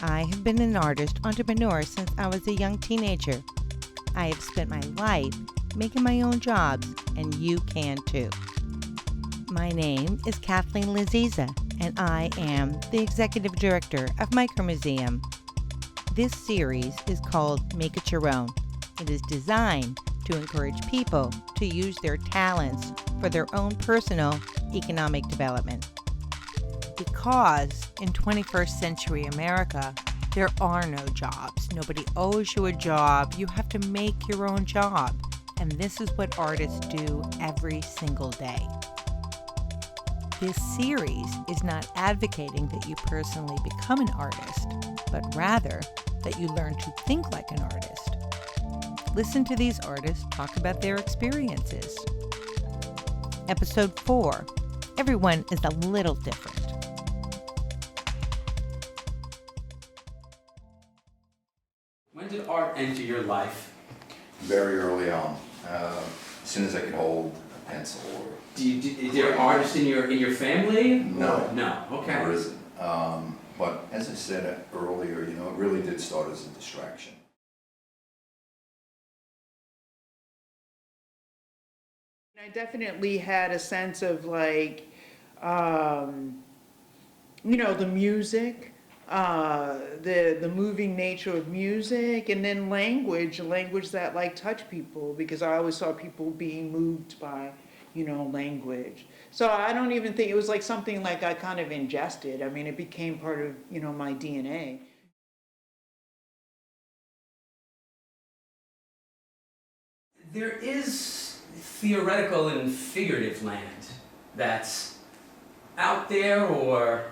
I have been an artist entrepreneur since I was a young teenager. I have spent my life making my own jobs, and you can too. My name is Kathleen Laziza, and I am the Executive Director of Micromuseum. This series is called Make It Your Own. It is designed to encourage people to use their talents for their own personal economic development. Because in 21st century America, there are no jobs. Nobody owes you a job. You have to make your own job. And this is what artists do every single day. This series is not advocating that you personally become an artist, but rather that you learn to think like an artist. Listen to these artists talk about their experiences. Episode 4, Everyone is a Little Different. When did art enter your life? Very early on, as soon as I could hold a pencil. Is there artists in your family? No. No, okay. There isn't. But as I said earlier, it really did start as a distraction. I definitely had a sense of the music, the moving nature of music, and then language that touched people, because I always saw people being moved by, language. So I don't even think it was something I kind of ingested. I mean, it became part of, my DNA. There is theoretical and figurative land that's out there or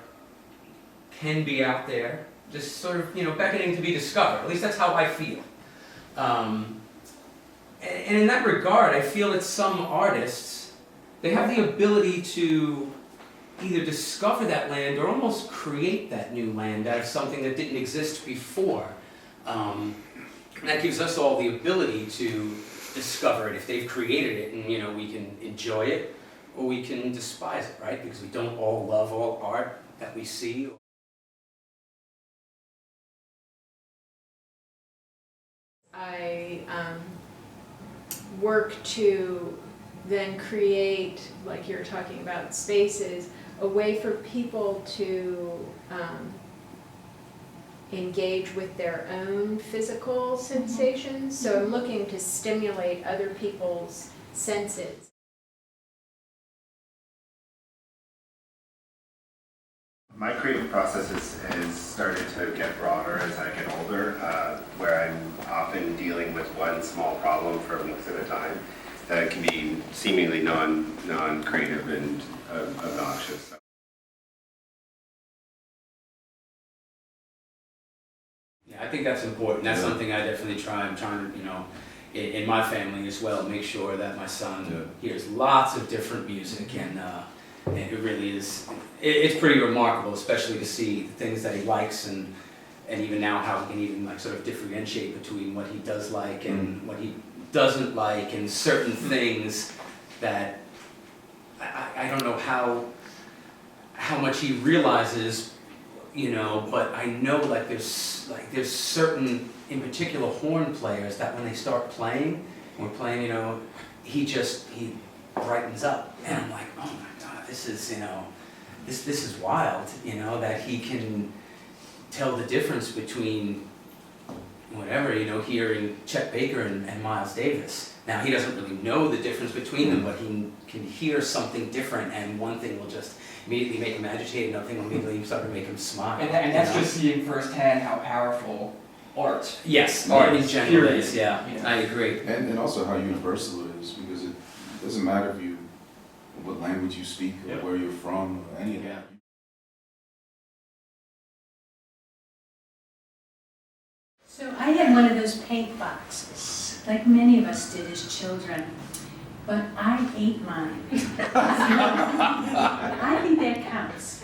can be out there, just sort of, beckoning to be discovered. At least that's how I feel. And in that regard, I feel that some artists, they have the ability to either discover that land or almost create that new land out of something that didn't exist before. And that gives us all the ability to discover it if they've created it, and we can enjoy it or we can despise it, right? Because we don't all love all art that we see. I work to then create, like you're talking about, spaces, a way for people to engage with their own physical sensations. So I'm looking to stimulate other people's senses. My creative process has started to get broader as I get older, where I'm often dealing with one small problem for weeks at a time that can be seemingly non-creative and obnoxious. Yeah, I think that's important. That's something I definitely try. I'm trying to, in my family as well, make sure that my son hears lots of different music, and it really is. It's pretty remarkable, especially to see the things that he likes, and even now how he can even sort of differentiate between what he does like and what he doesn't like, and certain things that I don't know how much he realizes, but I know there's certain, in particular, horn players that when they start playing, when we're playing, he brightens up, and I'm like, oh my God, this is, this is wild, that he can tell the difference between whatever, hearing Chet Baker and Miles Davis. Now, he doesn't really know the difference between them, but he can hear something different, and one thing will just immediately make him agitated, another thing will immediately start to make him smile. And that's just seeing firsthand how powerful art. Yes, art in general is, yeah. I agree. And also how universal it is, because it doesn't matter what language you speak or where you're from or any of that. So I had one of those paint boxes, like many of us did as children, but I ate mine. I think that counts.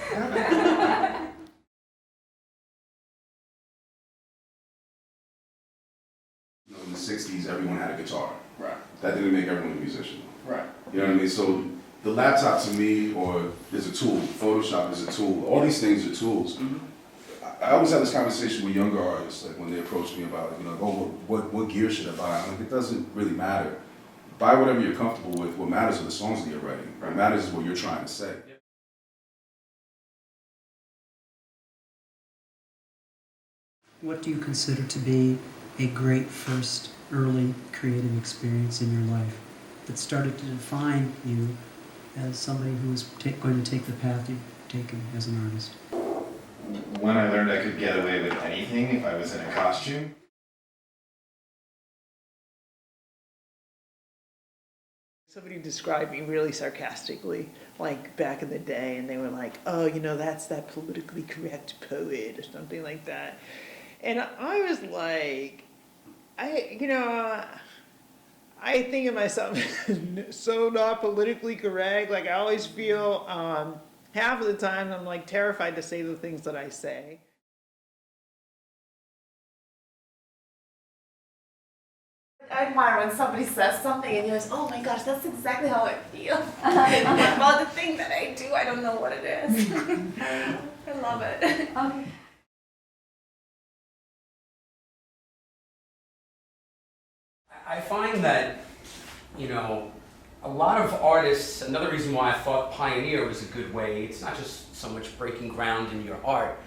In the 60s, everyone had a guitar. Right. That didn't make everyone a musician. Right. You know what I mean? So the laptop to me, is a tool. Photoshop is a tool. All these things are tools. I always have this conversation with younger artists, like when they approach me about, you know, oh, what gear should I buy? I'm like, it doesn't really matter. Buy whatever you're comfortable with. What matters are the songs that you're writing. What matters is what you're trying to say. What do you consider to be a great first early creative experience in your life that started to define you as somebody who was going to take the path you've taken as an artist? When I learned I could get away with anything if I was in a costume. Somebody described me really sarcastically, like back in the day, and they were like, oh, you know, that's that politically correct poet or something like that. And I was like, I think of myself so not politically correct. Like I always feel, half of the time I'm like terrified to say the things that I say. I admire when somebody says something and you're like, oh my gosh, that's exactly how I feel. About the thing that I do, I don't know what it is. I love it. Okay. I find that, you know, a lot of artists, another reason why I thought pioneer was a good way, it's not just so much breaking ground in your art,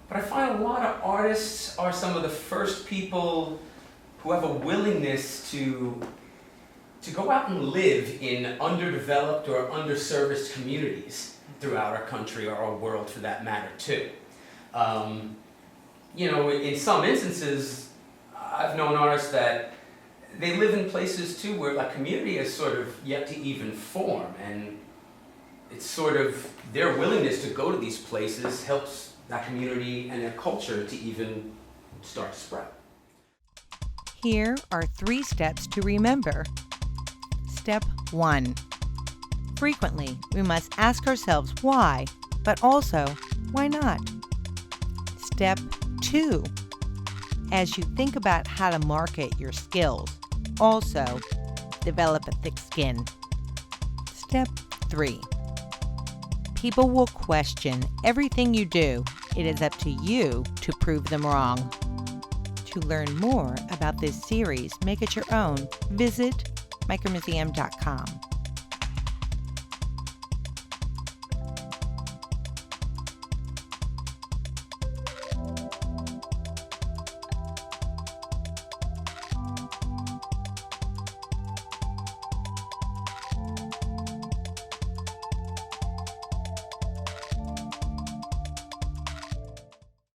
but I find a lot of artists are some of the first people who have a willingness to go out and live in underdeveloped or underserviced communities throughout our country or our world for that matter too. You know, in some instances, I've known artists that they live in places too where a community is sort of yet to even form, and it's sort of their willingness to go to these places helps that community and their culture to even start to spread. Here are 3 steps to remember. Step 1. Frequently, we must ask ourselves why, but also why not. Step 2. As you think about how to market your skills, also develop a thick skin. Step 3. People will question everything you do. It is up to you to prove them wrong. To learn more about this series, make it your own, visit micromuseum.com.